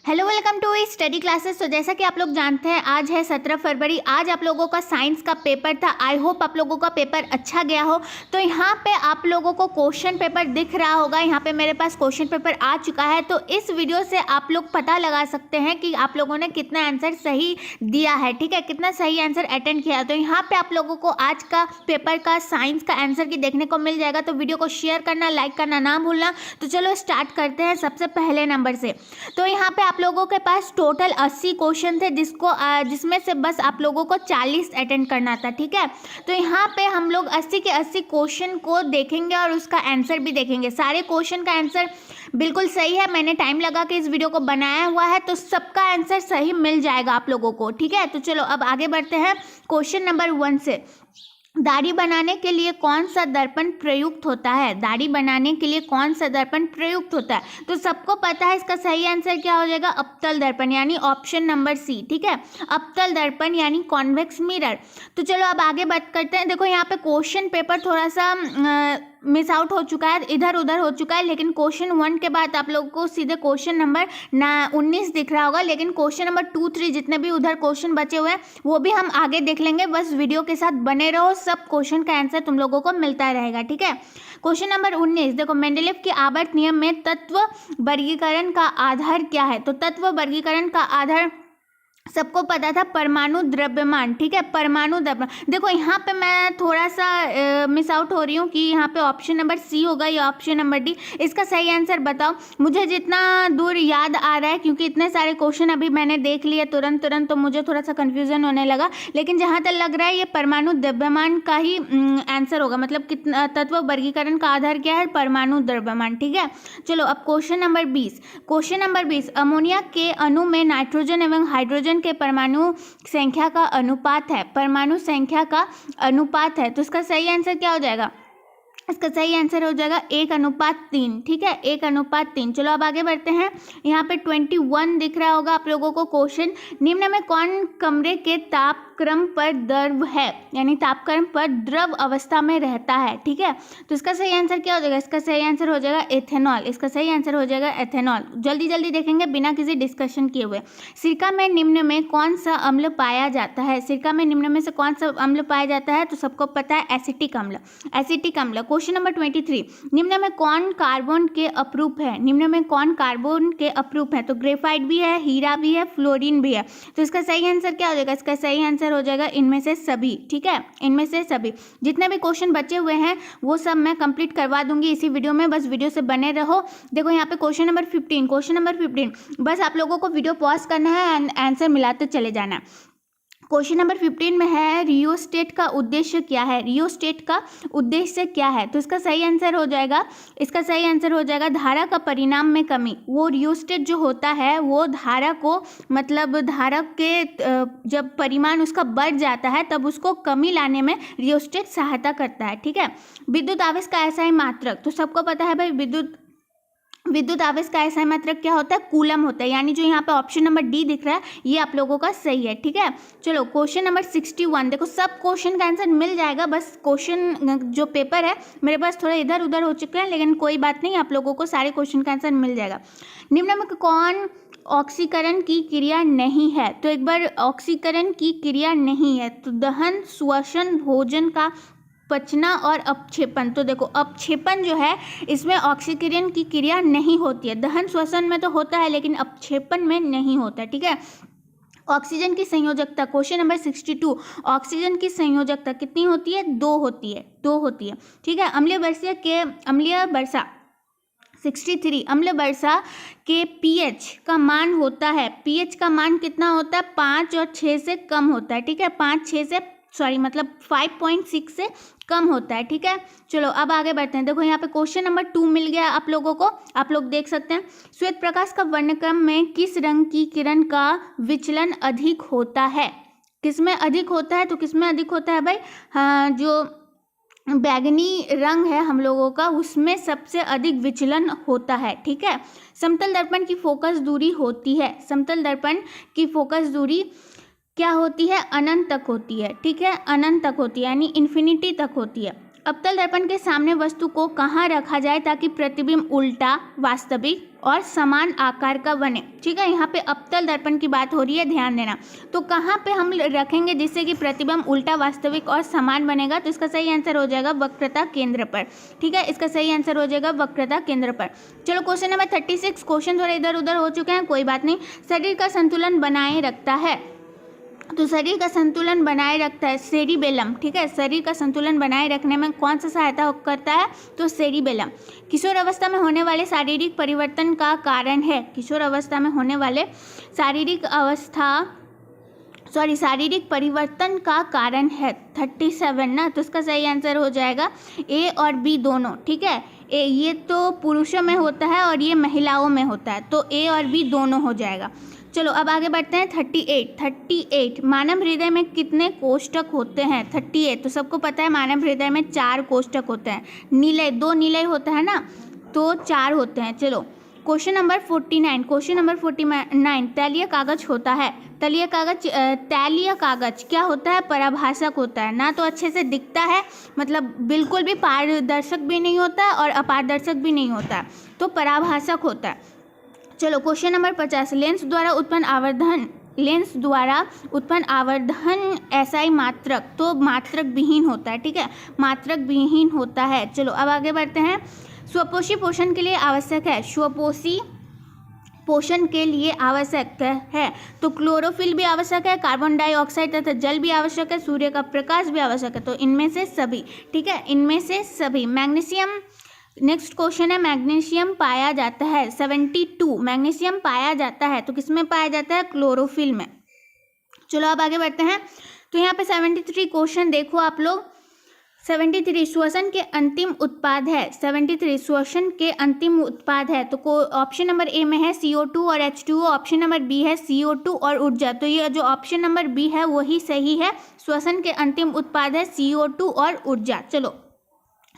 Hello, welcome to study classes. तो जैसा कि आप लोग जानते हैं आज है 17 फरवरी। आज आप लोगों का साइंस का पेपर था। आई होप आप लोगों का पेपर अच्छा गया हो। तो यहाँ पे आप लोगों को क्वेश्चन पेपर दिख रहा होगा। यहाँ पे मेरे पास क्वेश्चन पेपर आ चुका है। तो इस वीडियो से आप लोग पता लगा सकते हैं कि आप लोगों ने कितना आंसर सही दिया है, ठीक है, कितना सही आंसर अटेंड किया। तो यहाँ पे आप लोगों को आज का पेपर का साइंस का आंसर की देखने को मिल जाएगा। तो वीडियो को शेयर करना, लाइक करना ना भूलना। तो चलो स्टार्ट करते हैं सबसे पहले नंबर से। तो यहाँ पे आप लोगों के पास टोटल 80 क्वेश्चन थे जिसमें से बस आप लोगों को 40 अटेंड करना था, ठीक है। तो यहाँ पे हम लोग 80 के 80 क्वेश्चन को देखेंगे और उसका आंसर भी देखेंगे। सारे क्वेश्चन का आंसर बिल्कुल सही है। मैंने टाइम लगा के इस वीडियो को बनाया हुआ है, तो सबका आंसर सही मिल जाएगा आप लोगों को, ठीक है। तो चलो अब आगे बढ़ते हैं क्वेश्चन नंबर 1 से। दाढ़ी बनाने के लिए कौन सा दर्पण प्रयुक्त होता है? दाढ़ी बनाने के लिए कौन सा दर्पण प्रयुक्त होता है? तो सबको पता है इसका सही आंसर क्या हो जाएगा, अवतल दर्पण, यानी ऑप्शन नंबर सी, ठीक है। अवतल दर्पण यानी कॉन्वेक्स मिरर। तो चलो अब आगे बात करते हैं। देखो यहाँ पे क्वेश्चन पेपर थोड़ा सा मिस आउट हो चुका है, इधर उधर हो चुका है, लेकिन क्वेश्चन 1 के बाद आप लोगों को सीधे क्वेश्चन नंबर 19 दिख रहा होगा। लेकिन क्वेश्चन नंबर 2, 3 जितने भी उधर क्वेश्चन बचे हुए हैं वो भी हम आगे देख लेंगे। बस वीडियो के साथ बने रहो, सब क्वेश्चन का आंसर तुम लोगों को मिलता रहेगा, ठीक है। क्वेश्चन नंबर 19 देखो, मेंडेलीव के आवर्त नियम में तत्व वर्गीकरण का आधार क्या है? तो तत्व वर्गीकरण का आधार सबको पता था, परमाणु द्रव्यमान, ठीक है, परमाणु द्रव्यमान। देखो यहाँ पे मैं थोड़ा सा मिस आउट हो रही हूँ कि यहाँ पे ऑप्शन नंबर सी होगा या ऑप्शन नंबर डी। इसका सही आंसर बताओ। मुझे जितना दूर याद आ रहा है, क्योंकि इतने सारे क्वेश्चन अभी मैंने देख लिए तुरंत, तो मुझे थोड़ा सा कन्फ्यूजन होने लगा। लेकिन जहाँ तक लग रहा है ये परमाणु द्रव्यमान का ही आंसर होगा। मतलब कितना तत्व वर्गीकरण का आधार क्या है? परमाणु द्रव्यमान, ठीक है। चलो अब question number 20। Question number 20, ammonia के अणु में नाइट्रोजन एवं हाइड्रोजन के परमाणु संख्या का अनुपात है। परमाणु संख्या का अनुपात है, तो इसका सही आंसर क्या हो जाएगा? इसका सही आंसर हो जाएगा 1:3, ठीक है, 1:3। चलो अब आगे बढ़ते हैं। यहाँ पे 21 दिख रहा होगा आप लोगों को क्वेश्चन। निम्न में कौन कमरे के तापक्रम पर द्रव है, यानी तापक्रम पर द्रव अवस्था में रहता है, ठीक है। तो इसका सही आंसर क्या हो जाएगा? इसका सही आंसर हो जाएगा एथेनॉल। इसका सही आंसर हो जाएगा एथेनॉल। जल्दी जल्दी देखेंगे बिना किसी डिस्कशन किए हुए। सिरका में निम्न में कौन सा अम्ल पाया जाता है? सिरका में निम्न में से कौन सा अम्ल पाया जाता है? तो सबको पता है एसिटिक अम्ल, एसिटिक अम्ल। क्वेश्चन नंबर 23, निम्न में कौन कार्बन के अपरूप है? निम्न में कौन कार्बन के अपरूप है? तो ग्रेफाइट भी है, हीरा भी है, फ्लोरीन भी है। तो इसका सही आंसर क्या हो जाएगा? इसका सही आंसर हो जाएगा इनमें से सभी, ठीक है, इनमें से सभी। जितने भी क्वेश्चन बचे हुए हैं वो सब मैं कंप्लीट करवा दूंगी इसी वीडियो में, बस वीडियो से बने रहो। देखो यहाँ पे क्वेश्चन नंबर 15, क्वेश्चन नंबर 15 बस आप लोगों को वीडियो पॉज करना है एंड आंसर मिलाते चले जाना है। क्वेश्चन नंबर 15 में है, रियोस्टेट का उद्देश्य क्या है? रियोस्टेट का उद्देश्य क्या है? तो इसका सही आंसर हो जाएगा, इसका सही आंसर हो जाएगा धारा का परिणाम में कमी। वो रियोस्टेट जो होता है वो धारा को, मतलब धारा के जब परिमाण उसका बढ़ जाता है तब उसको कमी लाने में रियोस्टेट सहायता करता है, ठीक है। विद्युत आवेश का ऐसा मात्रक, तो सबको पता है भाई विद्युत आवेश का ऐसा मात्रक क्या होता है? कूलम होता है। यानी जो यहाँ पे ऑप्शन नंबर डी दिख रहा है ये आप लोगों का सही है, ठीक है। चलो क्वेश्चन नंबर 61, देखो सब क्वेश्चन का आंसर मिल जाएगा। बस क्वेश्चन जो पेपर है मेरे पास थोड़ा इधर उधर हो चुके हैं, लेकिन कोई बात नहीं, आप लोगों को सारे क्वेश्चन का आंसर मिल जाएगा। निम्न में कौन ऑक्सीकरण की क्रिया नहीं है? तो एक बार ऑक्सीकरण की क्रिया नहीं है, तो दहन, श्वसन, भोजन का पचना और अपक्षेपण। तो देखो अपक्षेपण जो है इसमें ऑक्सीकरण की क्रिया नहीं होती है। दहन श्वसन में तो होता है लेकिन अपक्षेपण में नहीं होता, ठीक है। ऑक्सीजन की संयोजकता, क्वेश्चन नंबर 62, ऑक्सीजन की संयोजकता कितनी होती है? 2 होती है, 2 होती है, ठीक है। अम्लीय वर्षा 63, अम्ल वर्षा के पीएच का मान होता है, पीएच का मान कितना होता है? 5 और 6 से कम होता है, ठीक है। 5.6 से कम होता है, ठीक है। चलो अब आगे बढ़ते हैं। देखो यहाँ पे क्वेश्चन नंबर 2 मिल गया आप लोगों को, आप लोग देख सकते हैं। श्वेत प्रकाश का वर्णक्रम में किस रंग की किरण का विचलन अधिक होता है? किसमें अधिक होता है? तो किसमें अधिक होता है भाई? हाँ, जो बैगनी रंग है हम लोगों का उसमें सबसे अधिक विचलन होता है, ठीक है। समतल दर्पण की फोकस दूरी होती है, समतल दर्पण की फोकस दूरी क्या होती है? अनंत तक होती है, ठीक है, अनंत तक होती है, यानी इन्फिनिटी तक होती है। अवतल दर्पण के सामने वस्तु को कहाँ रखा जाए ताकि प्रतिबिंब उल्टा, वास्तविक और समान आकार का बने। ठीक है, यहाँ पे अवतल दर्पण की बात हो रही है, ध्यान देना। तो कहाँ पे हम रखेंगे जिससे कि प्रतिबिंब उल्टा, वास्तविक और समान बनेगा? तो इसका सही आंसर हो जाएगा वक्रता केंद्र पर। ठीक है, इसका सही आंसर हो जाएगा वक्रता केंद्र पर। चलो क्वेश्चन नंबर 36। क्वेश्चन थोड़े इधर उधर हो चुके हैं, कोई बात नहीं। शरीर का संतुलन बनाए रखता है, तो शरीर का संतुलन बनाए रखता है सेरिबेलम। ठीक है, शरीर का संतुलन बनाए रखने में कौन सा सहायता करता है? तो सेरिबेलम। किशोर अवस्था में होने वाले शारीरिक परिवर्तन का कारण है, किशोर अवस्था में होने वाले शारीरिक परिवर्तन का कारण है 37 ना। तो इसका सही आंसर हो जाएगा ए और बी दोनों। ठीक है, ये तो पुरुषों में होता है और ये महिलाओं में होता है, तो ए और बी दोनों हो जाएगा। चलो अब आगे बढ़ते हैं। 38 मानव हृदय में कितने कोष्ठक होते हैं? 38 तो सबको पता है मानव हृदय में 4 कोष्ठक होते हैं। नीलय 2 नीलय होता है ना, तो 4 होते हैं। चलो क्वेश्चन नंबर 49 तैलीय कागज होता है। तैलीय कागज क्या होता है? पराभाषक होता है ना, तो अच्छे से दिखता है, मतलब बिल्कुल भी पारदर्शक भी नहीं होता है और अपारदर्शक भी नहीं होता है, तो पराभाषक होता है। चलो क्वेश्चन नंबर 50 लेंस द्वारा उत्पन्न आवर्धन SI मात्रक, तो मात्रक विहीन होता है। ठीक है, मात्रक विहीन होता है। चलो अब आगे बढ़ते हैं। स्वपोषी पोषण के लिए आवश्यक है, स्वपोषी पोषण के लिए आवश्यक है, तो क्लोरोफिल भी आवश्यक है, कार्बन डाइऑक्साइड तथा जल भी आवश्यक है, सूर्य का प्रकाश भी आवश्यक है, तो इनमें से सभी। ठीक है, इनमें से सभी। मैग्नीशियम, नेक्स्ट क्वेश्चन है, मैग्नीशियम पाया जाता है 72, मैग्नीशियम पाया जाता है, तो किसमें पाया जाता है? क्लोरोफिल में। चलो अब आगे बढ़ते हैं। तो यहाँ पे 73 क्वेश्चन देखो आप लोग। 73 श्वसन के अंतिम उत्पाद है, 73 श्वसन के अंतिम उत्पाद है, तो ऑप्शन नंबर ए में है CO2 और H2O, ऑप्शन नंबर बी है CO2 और ऊर्जा, तो ये जो ऑप्शन नंबर बी है वही सही है। श्वसन के अंतिम उत्पाद है CO2 और ऊर्जा। चलो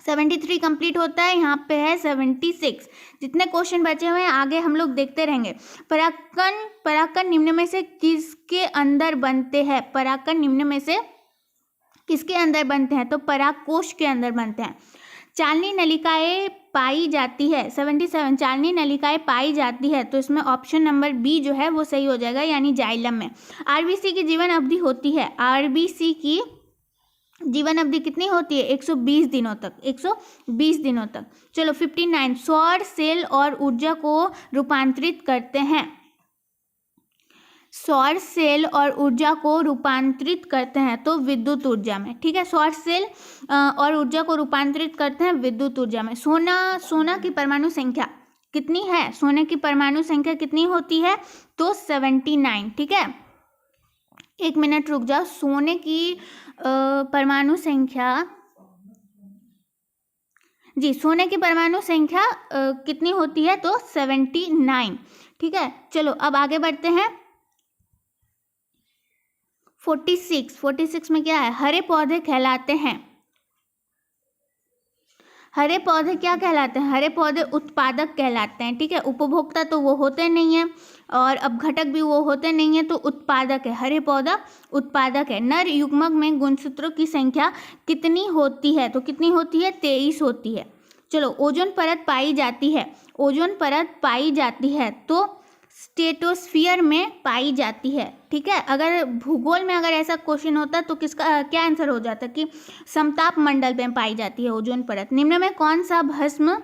73 कंप्लीट होता है, यहाँ पे है 76। जितने क्वेश्चन बचे हुए हैं आगे हम लोग देखते रहेंगे। परागकण निम्न में से किसके अंदर बनते हैं? परागकण निम्न में से किसके अंदर बनते हैं? तो परागकोश के अंदर बनते हैं। चालनी नलिकाएं पाई जाती है 77, चालनी नलिकाएं पाई जाती है, तो इसमें ऑप्शन नंबर बी जो है वो सही हो जाएगा, यानी जाइलम में। RBC की जीवन अवधि होती है, RBC की जीवन अवधि कितनी होती है? 120 दिनों तक, 120 दिनों तक। चलो 59 सौर सेल और ऊर्जा को रूपांतरित करते हैं, सौर सेल और ऊर्जा को रूपांतरित करते हैं तो विद्युत ऊर्जा में। ठीक है, सौर सेल और ऊर्जा को रूपांतरित करते हैं विद्युत ऊर्जा में। सोना की परमाणु संख्या कितनी है? सोने की परमाणु संख्या कितनी होती है? तो 79। ठीक है, एक मिनट रुक जाओ। सोने की परमाणु संख्या, जी सोने की परमाणु संख्या कितनी होती है? तो 79। ठीक है, चलो अब आगे बढ़ते हैं। 46 में क्या है? हरे पौधे कहलाते हैं, हरे पौधे क्या कहलाते हैं? हरे पौधे उत्पादक कहलाते हैं। ठीक है, उपभोक्ता तो वो होते नहीं है और अपघटक भी वो होते नहीं है, तो उत्पादक है, हरे पौधा उत्पादक है। नर युग्मक में गुणसूत्रों की संख्या कितनी होती है? तो कितनी होती है? 23 होती है। चलो ओजोन परत पाई जाती है, ओजोन परत पाई जाती है तो स्ट्रेटोस्फियर में पाई जाती है। ठीक है, अगर भूगोल में अगर ऐसा क्वेश्चन होता तो किसका क्या आंसर हो जाता कि समताप मंडल में पाई जाती है ओजोन परत। निम्न में कौन सा भस्म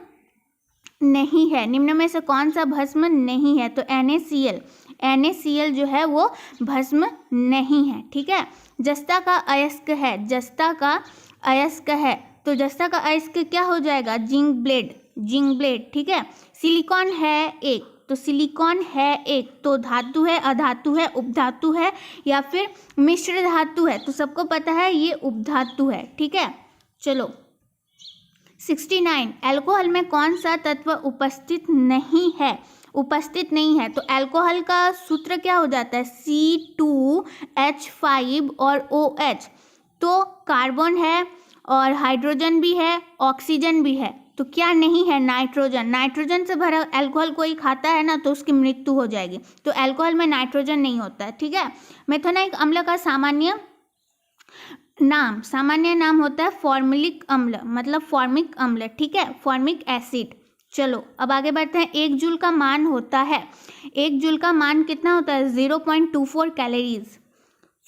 नहीं है? निम्न में से कौन सा भस्म नहीं है? तो NaCl जो है वो भस्म नहीं है। ठीक है, जस्ता का अयस्क है, जस्ता का अयस्क है, तो जस्ता का अयस्क क्या हो जाएगा? Zinc blende. ठीक है, सिलिकॉन है एक, तो सिलिकॉन है एक, तो धातु है, अधातु है, उपधातु है या फिर मिश्र धातु है? तो सबको पता है ये उपधातु है। ठीक है, चलो 69 अल्कोहल में कौन सा तत्व उपस्थित नहीं है? उपस्थित नहीं है, तो अल्कोहल का सूत्र क्या हो जाता है? C2H5 और OH, तो कार्बन है और हाइड्रोजन भी है, ऑक्सीजन भी है, तो क्या नहीं है? नाइट्रोजन। नाइट्रोजन से भरा अल्कोहल कोई खाता है ना तो उसकी मृत्यु हो जाएगी, तो अल्कोहल में नाइट्रोजन नहीं होता है। ठीक है, मेथोनाइक अम्ल का सामान्य नाम, सामान्य नाम होता है फॉर्मिलिक अम्ल, मतलब फॉर्मिक अम्ल, ठीक है, फॉर्मिक एसिड। चलो अब आगे बढ़ते हैं। 1 जूल का मान होता है, 1 जूल का मान कितना होता है? 0.24 कैलोरीज।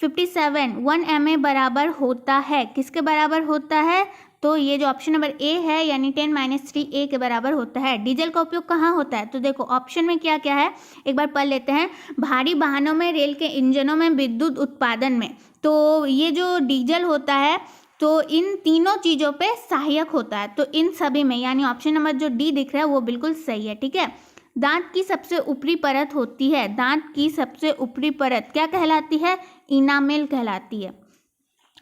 57 1 mA बराबर होता है, किसके बराबर होता है? तो ये जो ऑप्शन नंबर ए है यानी 10 - 3 A के बराबर होता है। डीजल का उपयोग कहाँ होता है? तो देखो ऑप्शन में क्या क्या है, एक बार पढ़ लेते हैं। भारी वाहनों में, रेल के इंजनों में, विद्युत उत्पादन में। तो ये जो डीजल होता है तो इन तीनों चीज़ों पे सहायक होता है, तो इन सभी में, यानी ऑप्शन नंबर जो डी दिख रहा है वो बिल्कुल सही है, ठीक है। दांत की सबसे ऊपरी परत होती है, दांत की सबसे ऊपरी परत क्या कहलाती है? इनामेल कहलाती है।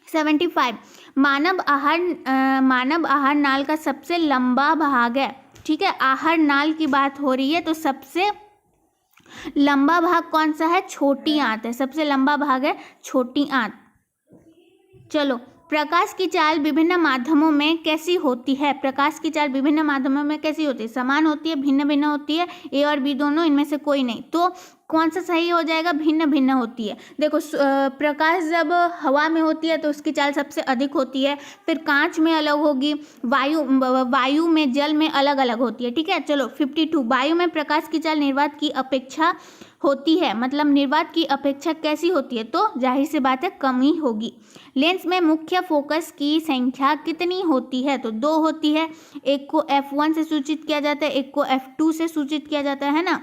75 मानव आहार नाल का सबसे लंबा भाग है, ठीक है, आहार नाल की बात हो रही है तो सबसे लंबा भाग कौन सा है? छोटी आंत है, सबसे लंबा भाग है छोटी आंत। चलो, प्रकाश की चाल विभिन्न माध्यमों में कैसी होती है? प्रकाश की चाल विभिन्न माध्यमों में कैसी होती है? समान होती है, भिन्न भिन्न होती है, ए और बी दोनों, इनमें से कोई नहीं। तो कौन सा सही हो जाएगा? भिन्न भिन्न होती है। देखो प्रकाश जब हवा में होती है तो उसकी चाल सबसे अधिक होती है, फिर कांच में अलग होगी, वायु में, जल में अलग अलग होती है, ठीक है। चलो 52 वायु में प्रकाश की चाल निर्वात की अपेक्षा होती है, मतलब निर्वात की अपेक्षा कैसी होती है? तो जाहिर सी बात है कम ही होगी। लेंस में मुख्य फोकस की संख्या कितनी होती है? तो 2 होती है, एक को f1 से सूचित किया जाता है, एक को f2 से सूचित किया जाता है ना।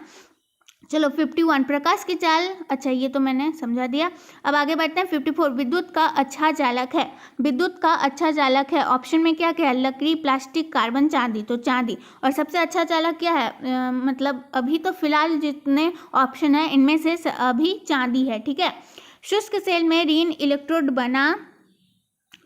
चलो 51 प्रकाश की चाल, अच्छा ये तो मैंने समझा दिया। अब आगे बढ़ते हैं। 54 विद्युत का अच्छा चालक है, विद्युत का अच्छा चालक है, ऑप्शन में क्या क्या है? लकड़ी, प्लास्टिक, कार्बन, चांदी, तो चांदी। और सबसे अच्छा चालक क्या है? मतलब अभी तो फिलहाल जितने ऑप्शन है इनमें से अभी चांदी है, ठीक है। शुष्क सेल में ऋण इलेक्ट्रोड बना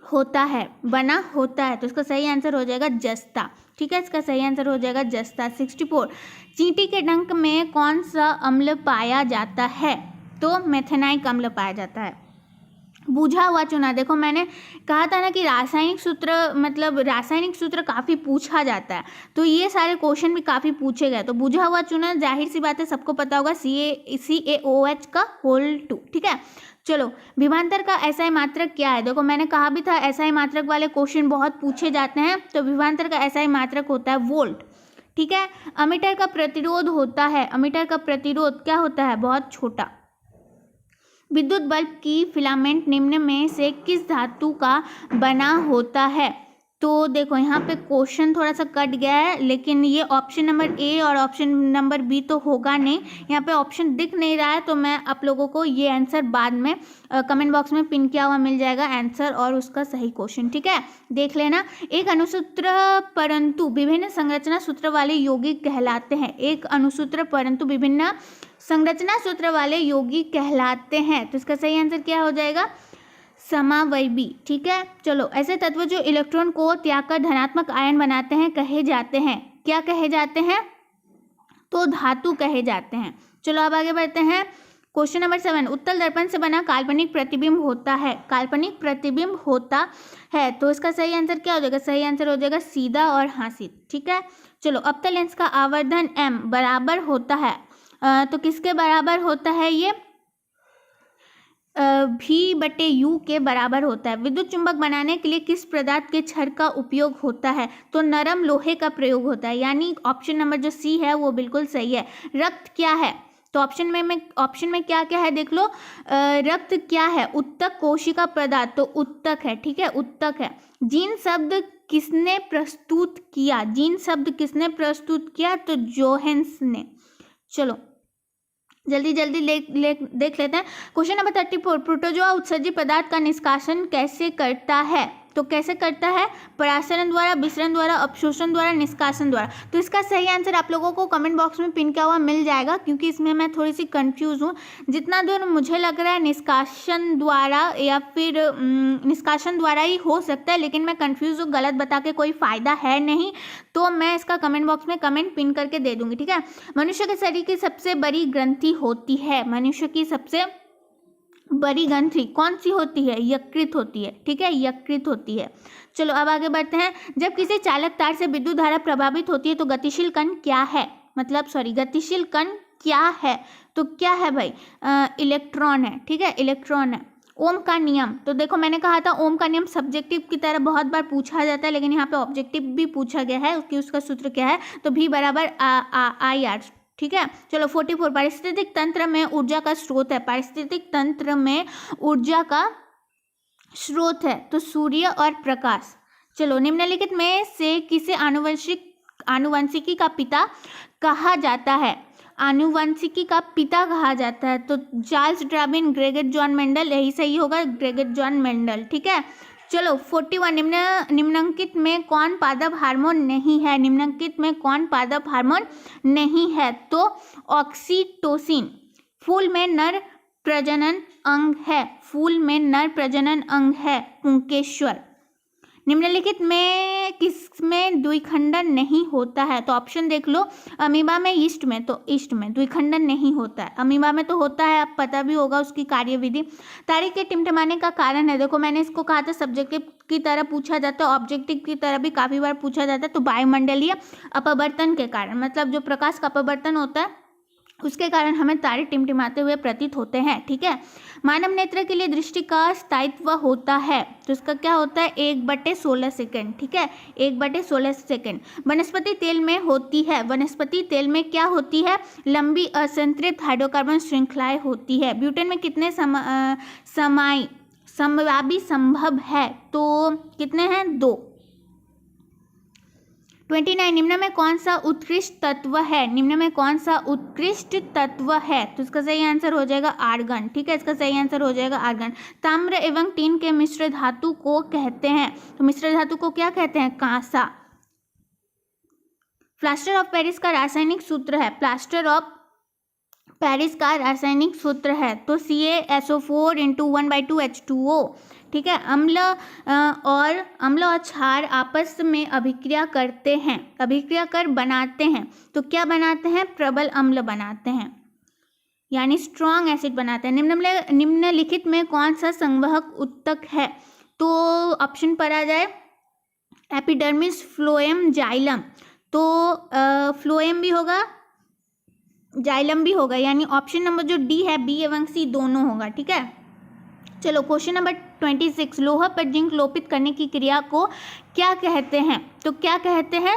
होता है, तो इसका सही आंसर हो जाएगा जस्ता, ठीक है, इसका सही आंसर हो जाएगा जस्ता। 64 चींटी के डंक में कौन सा अम्ल पाया जाता है? तो मेथेनाइक अम्ल पाया जाता है। बूझा हुआ चूना, देखो मैंने कहा था ना कि रासायनिक सूत्र काफ़ी पूछा जाता है, तो ये सारे क्वेश्चन भी काफ़ी पूछे गए। तो बूझा हुआ चूना जाहिर सी बात है सबको पता होगा, CaOH का होल 2, ठीक है। चलो विभवांतर का SI मात्रक क्या है? देखो मैंने कहा भी था SI मात्रक वाले क्वेश्चन बहुत पूछे जाते हैं, तो विभवांतर का SI मात्रक होता है वोल्ट, ठीक है। अमीटर का प्रतिरोध होता है, अमीटर का प्रतिरोध क्या होता है? बहुत छोटा। विद्युत बल्ब की फिलामेंट निम्न में से किस धातु का बना होता है? तो देखो यहाँ पे क्वेश्चन थोड़ा सा कट गया है, लेकिन ये ऑप्शन नंबर ए और ऑप्शन नंबर बी तो होगा नहीं, यहाँ पे ऑप्शन दिख नहीं रहा है, तो मैं आप लोगों को ये आंसर बाद में कमेंट बॉक्स में पिन किया हुआ मिल जाएगा आंसर और उसका सही क्वेश्चन, ठीक है, देख लेना। एक अनुसूत्र परंतु विभिन्न संरचना सूत्र वाले यौगिक कहलाते हैं, एक अनुसूत्र परंतु विभिन्न संरचना सूत्र वाले यौगिक कहलाते हैं, तो इसका सही आंसर क्या हो जाएगा? समावयवी, ठीक है। चलो ऐसे तत्व जो इलेक्ट्रॉन को त्याग कर धनात्मक आयन बनाते हैं कहे जाते हैं, क्या कहे जाते हैं? तो धातु कहे जाते हैं। चलो अब आगे बढ़ते हैं। क्वेश्चन नंबर 7 उत्तल दर्पण से बना काल्पनिक प्रतिबिंब होता है, काल्पनिक प्रतिबिंब होता है, तो इसका सही आंसर क्या हो जाएगा? सही आंसर हो जाएगा सीधा और हासिल, ठीक है। चलो अवतल लेंस का आवर्धन m बराबर होता है, तो किसके बराबर होता है? ये V/U के बराबर होता है। विद्युत चुंबक बनाने के लिए किस पदार्थ के छड़ का उपयोग होता है? तो नरम लोहे का प्रयोग होता है, यानी ऑप्शन नंबर जो सी है वो बिल्कुल सही है। रक्त क्या है? तो ऑप्शन में क्या क्या है देख लो। रक्त क्या है? उत्तक कोशिका पदार्थ, तो उत्तक है, ठीक है, उत्तक है। जीन शब्द किसने प्रस्तुत किया? जीन शब्द किसने प्रस्तुत किया? तो जोहेंस ने। चलो जल्दी जल्दी देख लेते हैं। क्वेश्चन नंबर 34 प्रोटोजोआ उत्सर्जित पदार्थ का निष्कासन कैसे करता है? तो कैसे करता है? परासरण द्वारा, विसरण द्वारा, अपशोषण द्वारा, निष्कासन द्वारा। तो इसका सही आंसर आप लोगों को कमेंट बॉक्स में पिन किया हुआ मिल जाएगा, क्योंकि इसमें मैं थोड़ी सी कंफ्यूज हूँ। जितना दूर मुझे लग रहा है निष्कासन द्वारा या फिर निष्कासन द्वारा ही हो सकता है, लेकिन मैं कंफ्यूज हूँ, गलत बता के कोई फ़ायदा है नहीं, तो मैं इसका कमेंट बॉक्स में कमेंट पिन करके दे दूँगी, ठीक है। मनुष्य के शरीर की सबसे बड़ी ग्रंथि होती है, मनुष्य की सबसे बड़ी ग्रंथि कौन सी होती है? यकृत होती है, ठीक है, यकृत होती है। चलो अब आगे बढ़ते हैं। जब किसी चालक तार से विद्युत धारा प्रभावित होती है तो गतिशील कण क्या है? गतिशील कण क्या है? तो क्या है भाई? इलेक्ट्रॉन है, ठीक है, इलेक्ट्रॉन है। ओम का नियम, तो देखो मैंने कहा था ओम का नियम सब्जेक्टिव की तरह बहुत बार पूछा जाता है, लेकिन यहाँ पे ऑब्जेक्टिव भी पूछा गया है कि उसका सूत्र क्या है, तो भी बराबर आई आर। ठीक है, चलो 44 पारिस्थितिक तंत्र में ऊर्जा का स्रोत है, पारिस्थितिक तंत्र में ऊर्जा का स्रोत है तो सूर्य और प्रकाश। चलो निम्नलिखित में से किसे आनुवंशिकी का पिता कहा जाता है, आनुवंशिकी का पिता कहा जाता है, तो Charles Darwin, Gregor John Mendel, यही सही होगा, ग्रेगोर जॉन मेंडल। ठीक है, चलो 41 निम्नलिखित में कौन पादप हार्मोन नहीं है, निम्नलिखित में कौन पादप हार्मोन नहीं है, तो ऑक्सीटोसिन फूल में नर प्रजनन अंग है, फूल में नर प्रजनन अंग है, पुंकेश्वर। निम्नलिखित में किसमें द्विखंडन नहीं होता है, तो ऑप्शन देख लो, अमीबा में, ईस्ट में, तो ईस्ट में द्विखंडन नहीं होता है, अमीबा में तो होता है, अब पता भी होगा उसकी कार्यविधि। तारीख के टिमटिमाने का कारण है, देखो मैंने इसको कहा था सब्जेक्टिव की तरह पूछा जाता है, ऑब्जेक्टिव की तरह भी काफ़ी बार पूछा जाता है, तो वायुमंडलीय अपवर्तन के कारण, मतलब जो प्रकाश का अपवर्तन होता है उसके कारण हमें तारे टिमटिमाते हुए प्रतीत होते हैं। ठीक है, मानव नेत्र के लिए दृष्टि का स्थायित्व होता है, तो इसका क्या होता है, 1/16 सेकेंड। ठीक है, 1/16 सेकेंड। वनस्पति तेल में होती है, वनस्पति तेल में क्या होती है, लंबी असंतृप्त हाइड्रोकार्बन श्रृंखलाएं होती है। ब्यूटेन में कितने समवायी संभव है, तो कितने हैं, 2। 29 निम्न में कौन सा उत्कृष्ट तत्व है, निम्न में कौन सा उत्कृष्ट तत्व है, तो इसका सही आंसर हो जाएगा आर्गन। ठीक है, इसका सही आंसर हो जाएगा आर्गन। ताम्र एवं टीन के मिश्र धातु को कहते हैं, तो मिश्र धातु को क्या कहते हैं, कांसा। प्लास्टर ऑफ पेरिस का रासायनिक सूत्र है, प्लास्टर ऑफ पेरिस का रासायनिक सूत्र है, तो CaSO4 × 1/2 H2O। ठीक है, अम्ल और क्षार आपस में अभिक्रिया करते हैं, अभिक्रिया कर बनाते हैं, तो क्या बनाते हैं, प्रबल अम्ल बनाते हैं, यानी स्ट्रॉन्ग एसिड बनाते हैं। निम्नलिखित में कौन सा संवहक ऊतक है, तो ऑप्शन पर आ जाए एपिडर्मिस, फ्लोएम, जाइलम, तो फ्लोएम भी होगा, जाइलम भी होगा, यानी ऑप्शन नंबर जो डी है, बी एवं सी दोनों होगा। ठीक है, चलो क्वेश्चन नंबर 26, लोहा पर जिंक लोपित करने की क्रिया को क्या कहते हैं, तो क्या कहते हैं,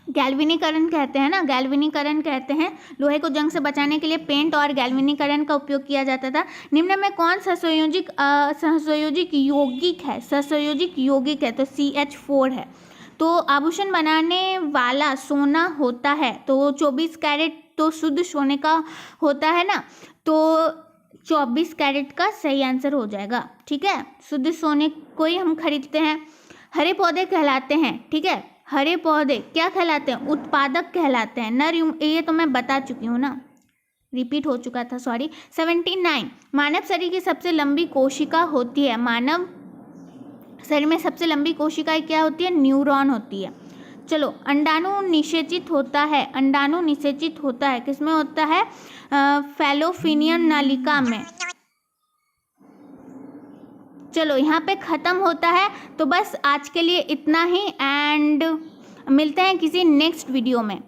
गैल्वेनीकरण कहते हैं ना, गैल्वेनीकरण कहते हैं। लोहे को जंग से बचाने के लिए पेंट और गैल्वेनीकरण का उपयोग किया जाता था। निम्न में कौन सहसंयोजिक यौगिक है, सहसंयोजिक यौगिक है, तो CH4 है। तो आभूषण बनाने वाला सोना होता है, तो 24 कैरेट तो शुद्ध सोने का होता है ना, तो 24 कैरेट का सही आंसर हो जाएगा। ठीक है, शुद्ध सोने को ही हम खरीदते हैं। हरे पौधे कहलाते हैं, ठीक है, हरे पौधे क्या कहलाते हैं, उत्पादक कहलाते हैं। नर, ये तो मैं बता चुकी हूँ ना, रिपीट हो चुका था, सॉरी। 79 मानव शरीर की सबसे लंबी कोशिका होती है, मानव शरीर में सबसे लंबी कोशिका क्या होती है, न्यूरॉन होती है। चलो अंडाणु निषेचित होता है, अंडाणु निषेचित होता है, किसमें होता है, फैलोपियन नालिका में। चलो यहाँ पे ख़त्म होता है, तो बस आज के लिए इतना ही, एंड मिलते हैं किसी नेक्स्ट वीडियो में।